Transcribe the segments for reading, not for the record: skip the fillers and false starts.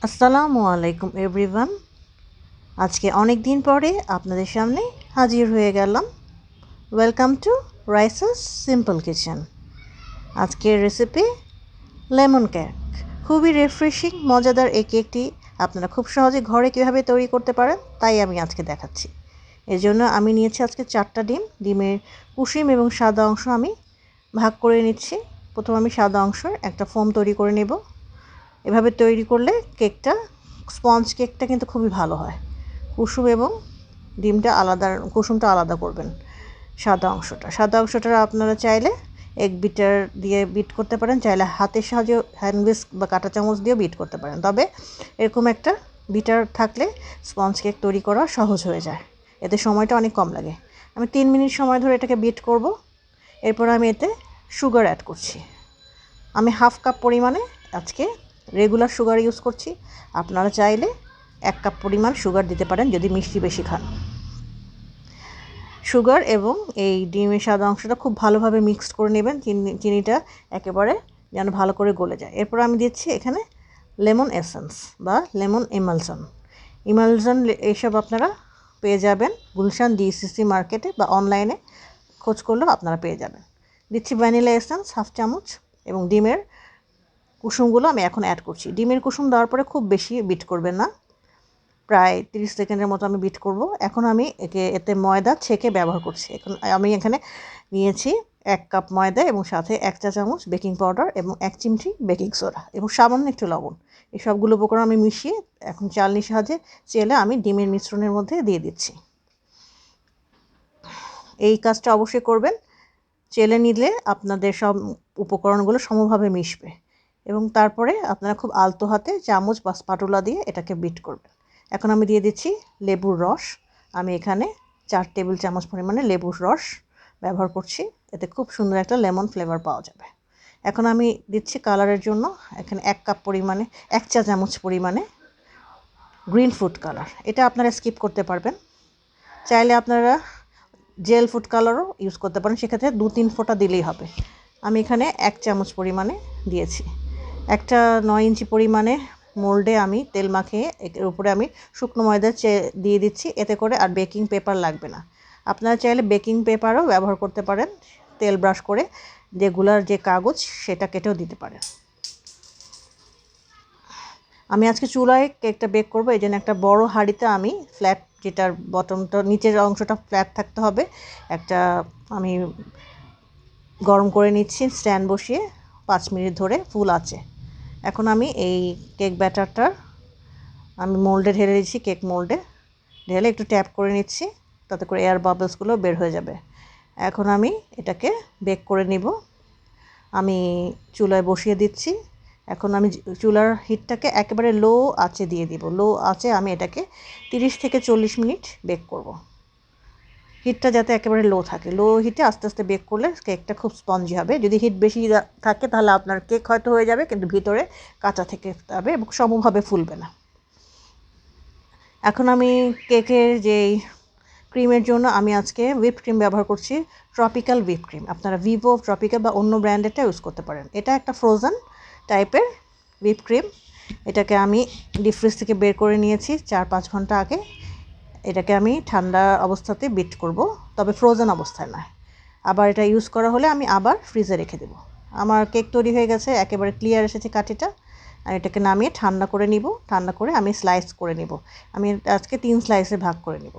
আসসালামু আলাইকুম এভরিওয়ান। আজকে অনেক দিন পরে আপনাদের সামনে হাজির হয়ে গেলাম। Welcome to Raisa's simple kitchen. আজকের রেসিপি লেমন কেক। খুবই রিফ্রেশিং মজাদার এই কেকটি আপনারা খুব সহজে ঘরে কীভাবে তৈরি করতে পারেন তাই আমি আজকে দেখাচ্ছি। এর জন্য আমি নিয়েছি আজকে 4টা ডিম। ডিমের কুসুম এবং সাদা অংশ আমি ভাগ করে নিচ্ছি। প্রথমে আমি সাদা অংশের একটা ফোম তৈরি করে নেব। এভাবে তৈরি করলে কেকটা স্পঞ্জ কেকটা কিন্তু খুবই ভালো হয়। কুসুম এবং কুসুমটা আলাদা করবেন। সাদা অংশটা আপনারা চাইলে এগ বিটার দিয়ে বিট করতে পারেন, চাইলে হাতের সাহায্যে হ্যান্ড হুইস্ক বা কাঁটা চামচ দিয়েও বিট করতে পারেন। তবে এরকম একটা বিটার থাকলে স্পঞ্জ কেক তৈরি করা সহজ হয়ে যায়, এতে সময়টা অনেক কম লাগে। আমি 3 মিনিট সময় ধরে এটাকে বিট করব। এরপর আমি এতে সুগার অ্যাড করছি। আমি হাফ কাপ পরিমাণে আজকে রেগুলার সুগার ইউজ করছি। আপনারা চাইলে 1 কাপ পরিমাণ সুগার দিতে পারেন যদি মিষ্টি বেশি খান। সুগার এবং এই ডিমের সাদা অংশটা খুব ভালোভাবে মিক্সড করে নেবেন। চিনিটা একেবারে যেন ভালো করে গলে যায়। এরপর আমি দিচ্ছি এখানে লেমন এসেন্স বা লেমন ইমালশন এইসব আপনারা পেয়ে যাবেন গুলশান ডিসিসি মার্কেটে বা অনলাইনে খোঁজ করলেও আপনারা পেয়ে যাবেন। দিচ্ছি ভ্যানিলা এসেন্স হাফ চামচ এবং ডিমের কুসুমগুলো আমি এখন অ্যাড করছি। ডিমের কুসুম দেওয়ার পরে খুব বেশি বিট করবেন না, প্রায় 30 সেকেন্ডের মতো আমি বিট করব। এখন আমি এতে ময়দা ছেঁকে ব্যবহার করছি। এখন আমি এখানে নিয়েছি 1 কাপ ময়দা এবং সাথে 1 চা চামচ বেকিং পাউডার এবং 1 চিমটি বেকিং সোডা এবং সামান্য একটু লবণ। এই সবগুলো উপকরণ আমি মিশিয়ে এখন চালনির সাহায্যে চেলে আমি ডিমের মিশ্রণের মধ্যে দিয়ে দিচ্ছি। এই কাজটা অবশ্যই করবেন। চেলে নিলে আপনাদের সব উপকরণগুলো সমভাবে মিশবে এবং তারপরে আপনারা খুব আলতো হাতে চামচ বা স্পাটুলা দিয়ে এটাকে বিট করবেন। এখন আমি দিয়ে দিচ্ছি লেবুর রস। আমি এখানে 4 টেবিল চামচ পরিমাণে লেবুর রস ব্যবহার করছি, এতে খুব সুন্দর একটা লেমন ফ্লেভার পাওয়া যাবে। এখন আমি দিচ্ছি কালারের জন্য এখানে 1 কাপ পরিমাণে 1 চা চামচ পরিমাণে গ্রিন ফুড কালার। এটা আপনারা স্কিপ করতে পারবেন, চাইলে আপনারা জেল ফুড কালারও ইউজ করতে পারেন, সেক্ষেত্রে 2-3 ফোঁটা দিলেই হবে। আমি এখানে 1 চামচ পরিমাণে দিয়েছি। একটা 9 ইঞ্চি পরিমাণে মোল্ডে আমি তেল মাখিয়ে এর উপরে আমি শুকনো ময়দা দিয়ে দিচ্ছি, এতে করে আর বেকিং পেপার লাগবে না। আপনারা চাইলে বেকিং পেপারও ব্যবহার করতে পারেন, তেল ব্রাশ করে রেগুলার যে কাগজ সেটা কেটেও দিতে পারেন। আমি আজকে চুলায় কেকটা বেক করবো, এই জন্য একটা বড় হাঁড়িতে আমি ফ্ল্যাট, যেটার বটমটা নিচের অংশটা ফ্ল্যাট থাকতে হবে, একটা আমি গরম করে নিচ্ছি স্ট্যান্ড বসিয়ে 5 মিনিট ধরে ফুল আঁচে। এখন আমি এই কেক ব্যাটারটা আমি মোল্ডে ঢেলে দিচ্ছি। কেক মোল্ডে ঢেলে একটু ট্যাপ করে নিচ্ছি, তাতে করে এয়ার বাবলসগুলো বের হয়ে যাবে। এখন আমি এটাকে বেক করে নিব। আমি চুলায় বসিয়ে দিচ্ছি। এখন আমি চুলার হিটটাকে একেবারে লো আঁচে দিয়ে দিব। লো আঁচে আমি এটাকে 30 থেকে 40 মিনিট বেক করব। হিটটা যাতে একেবারে লো থাকে, লো হিটে আস্তে আস্তে বেক করলে কেকটা খুব স্পঞ্জি হবে। যদি হিট বেশি থাকে তাহলে আপনার কেক হয়তো হয়ে যাবে কিন্তু ভিতরে কাঁচা থেকে যাবে এবং সমভাবে ফুলবে না। এখন আমি কেকের যেই ক্রিমের জন্য আমি আজকে হুইপড ক্রিম ব্যবহার করছি, ট্রপিক্যাল হুইপড ক্রিম। আপনারা ভিভো, ট্রপিক্যাল বা অন্য ব্র্যান্ডেরটা ইউজ করতে পারেন। এটা একটা ফ্রোজেন টাইপের হুইপড ক্রিম। এটাকে আমি ডিপ ফ্রিজ থেকে বের করে নিয়েছি 4-5 ঘন্টা আগে। এটাকে আমি ঠান্ডা অবস্থাতে বিট করব, তবে ফ্রোজেন অবস্থায় নয়। আবার এটা ইউজ করা হলে আমি আবার ফ্রিজে রেখে দেব। আমার কেক তৈরি হয়ে গেছে, একেবারে ক্লিয়ার এসেছে কাঠিটা। আর এটাকে নামিয়ে ঠান্ডা করে নিব। ঠান্ডা করে আমি স্লাইস করে নিব। আমি আজকে 3 স্লাইসে ভাগ করে নিব।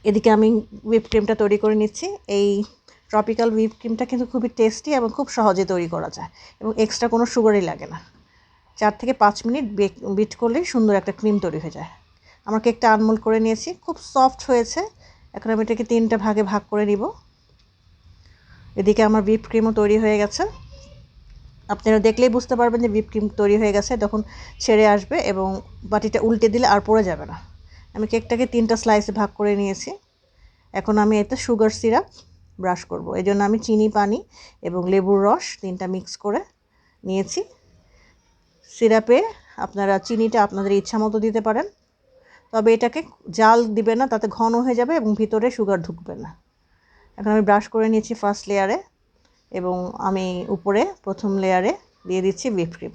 এদিকে আমি হুইপ ক্রিমটা তৈরি করে নিচ্ছি। এই ট্রপিক্যাল হুইপ ক্রিমটা কিন্তু খুবই টেস্টি এবং খুব সহজে তৈরি করা যায় এবং এক্সট্রা কোনো সুগারই লাগে না। 4 থেকে 5 মিনিট বিট করলেই সুন্দর একটা ক্রিম তৈরি হয়ে যায়। আমার কেকটা আনমোল্ড করে নিয়েছি, খুব সফট হয়েছে। এখন আমি এটাকে 3টা ভাগে ভাগ করে নিব। এদিকে আমার হুইপ ক্রিমও তৈরি হয়ে গেছে। আপনারা দেখলেই বুঝতে পারবেন যে হুইপ ক্রিম তৈরি হয়ে গেছে, তখন ছেড়ে আসবে এবং বাটিটা উল্টে দিলে আর পড়ে যাবে না। আমি কেকটাকে 3টা স্লাইসে ভাগ করে নিয়েছি। এখন আমি এতে সুগার সিরাপ ব্রাশ করব। এই জন্য আমি চিনি, পানি এবং লেবুর রস 3টা মিক্স করে নিয়েছি। সিরাপে আপনারা চিনিটা আপনাদের ইচ্ছা মতো দিতে পারেন, তবে এটাকে জাল দিবে না, তাতে ঘন হয়ে যাবে এবং ভিতরে সুগার ঢুকবে না। এখন আমি ব্রাশ করে নিয়েছি ফার্স্ট লেয়ারে এবং আমি উপরে প্রথম লেয়ারে দিয়ে দিচ্ছি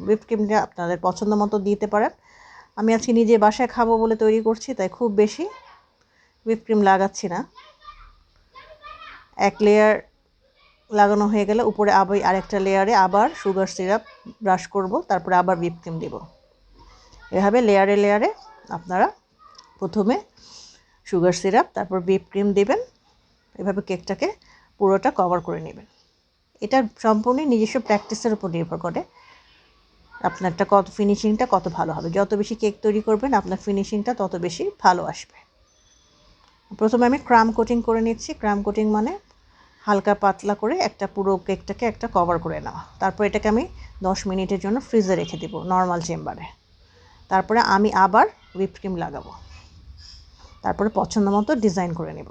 হুইপ ক্রিমটা আপনাদের পছন্দ মতো দিতে পারেন। আমি আজকে নিজে বাসায় খাবো বলে তৈরি করছি, তাই খুব বেশি হুইপ ক্রিম লাগাচ্ছি না। এক লেয়ার লাগানো হয়ে গেলে উপরে আবার আরেকটা লেয়ারে আবার সুগার সিরাপ ব্রাশ করব, তারপরে আবার হুইপ ক্রিম দেব। এভাবে লেয়ারে লেয়ারে আপনারা প্রথমে সুগার সিরাপ, তারপর হুইপ ক্রিম দেবেন। এভাবে কেকটাকে পুরোটা কভার করে নেবেন। এটা সম্পূর্ণ নিজস্ব প্র্যাকটিসের উপর নির্ভর করে আপনারটা ফিনিশিংটা কত ভালো হবে। যত বেশি কেক তৈরি করবেন আপনার ফিনিশিংটা তত বেশি ভালো আসবে। প্রথমে আমি ক্রাম কোটিং করে নিচ্ছি। ক্রাম কোটিং মানে হালকা পাতলা করে একটা পুরো কেকটাকে একটা কভার করে নেওয়া। তারপর এটাকে আমি 10 মিনিটের জন্য ফ্রিজে রেখে দেব নর্মাল চেম্বারে। তারপরে আমি আবার হুইপ ক্রিম লাগাবো, তারপরে পছন্দ মতো ডিজাইন করে নেব।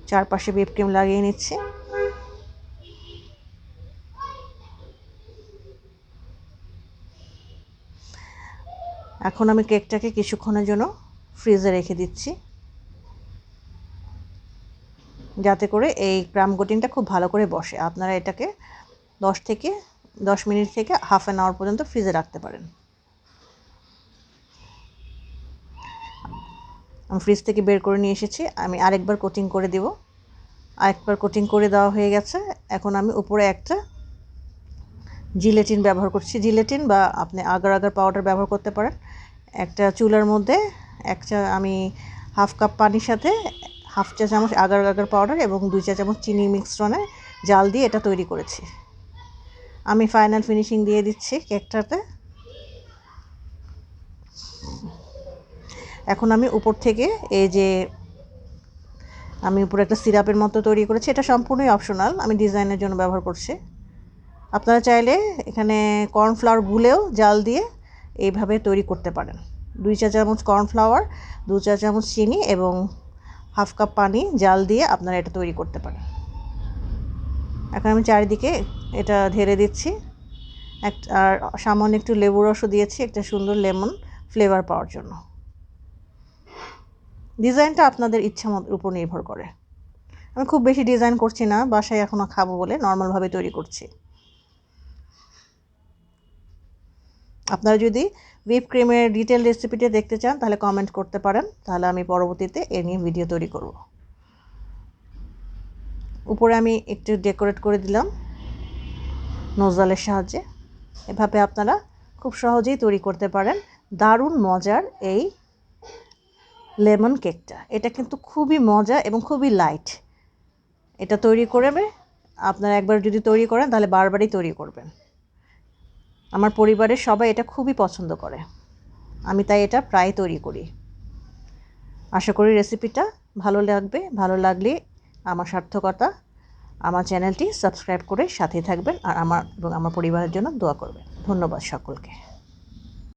চারপাশে হুইপ ক্রিম লাগিয়ে নিচ্ছি। এখন আমি কেকটাকে কিছুক্ষণের জন্য ফ্রিজে রেখে দিচ্ছি, যাতে করে এই ক্রাম কোটিংটা খুব ভালো করে বসে। আপনারা এটাকে 10 মিনিট থেকে হাফ অ্যান আওয়ার পর্যন্ত ফ্রিজে রাখতে পারেন। আমি ফ্রিজ থেকে বের করে নিয়ে এসেছি। আমি আরেকবার কোটিং করে দেব। আরেকবার কোটিং করে দেওয়া হয়ে গেছে। এখন আমি উপরে একটা জিলেটিন ব্যবহার করছি। জিলেটিন বা আপনি আগার আগার পাউডার ব্যবহার করতে পারেন। একটা চুলার মধ্যে আমি হাফ কাপ পানির সাথে হাফ চা চামচ আগার আগার পাউডার এবং 2 চা চামচ চিনি মিশ্রণে জাল দিয়ে এটা তৈরি করেছি। আমি ফাইনাল ফিনিশিং দিয়ে দিচ্ছি কেকটাতে। এখন আমি উপর থেকে এই যে আমি উপরে একটা সিরাপের মতো তৈরি করেছি, এটা সম্পূর্ণই অপশনাল, আমি ডিজাইনের জন্য ব্যবহার করছি। আপনারা চাইলে এখানে কর্নফ্লাওয়ার গুলেও জাল দিয়ে এইভাবে তৈরি করতে পারেন। 2 চা চামচ কর্নফ্লাওয়ার, 2 চা চামচ চিনি এবং হাফ কাপ পানি জাল দিয়ে আপনারা এটা তৈরি করতে পারেন। এখন আমি চারিদিকে এটা ঢেলে দিচ্ছি। আর সামান্য একটু লেবুর রসও দিয়েছি একটা সুন্দর লেমন ফ্লেভার পাওয়ার জন্য। ডিজাইনটা আপনাদের ইচ্ছা উপর নির্ভর করে। আমি খুব বেশি ডিজাইন করছি না, বাসায় এখনও খাবো বলে নর্মালভাবে তৈরি করছি। আপনারা যদি হুইপ ক্রিমের ডিটেল রেসিপিটা দেখতে চান তাহলে কমেন্ট করতে পারেন, তাহলে আমি পরবর্তীতে এ নিয়ে ভিডিও তৈরি করব। উপরে আমি একটু ডেকোরেট করে দিলাম নোজলের সাহায্যে। এভাবে আপনারা খুব সহজেই তৈরি করতে পারেন দারুণ মজার এই লেমন কেকটা। এটা কিন্তু খুবই মজা এবং খুবই লাইট। এটা তৈরি করবে আপনারা একবার যদি তৈরি করেন তাহলে বারবারই তৈরি করবেন। আমার পরিবারের সবাই এটা খুবই পছন্দ করে, আমি তাই এটা প্রায় তৈরি করি। আশা করি রেসিপিটা ভালো লাগবে। ভালো লাগলে আমার সার্থকতা, আমার চ্যানেলটি সাবস্ক্রাইব করে সাথে থাকবেন আর আমার এবং আমার পরিবারের জন্য দোয়া করবেন। ধন্যবাদ সকলকে।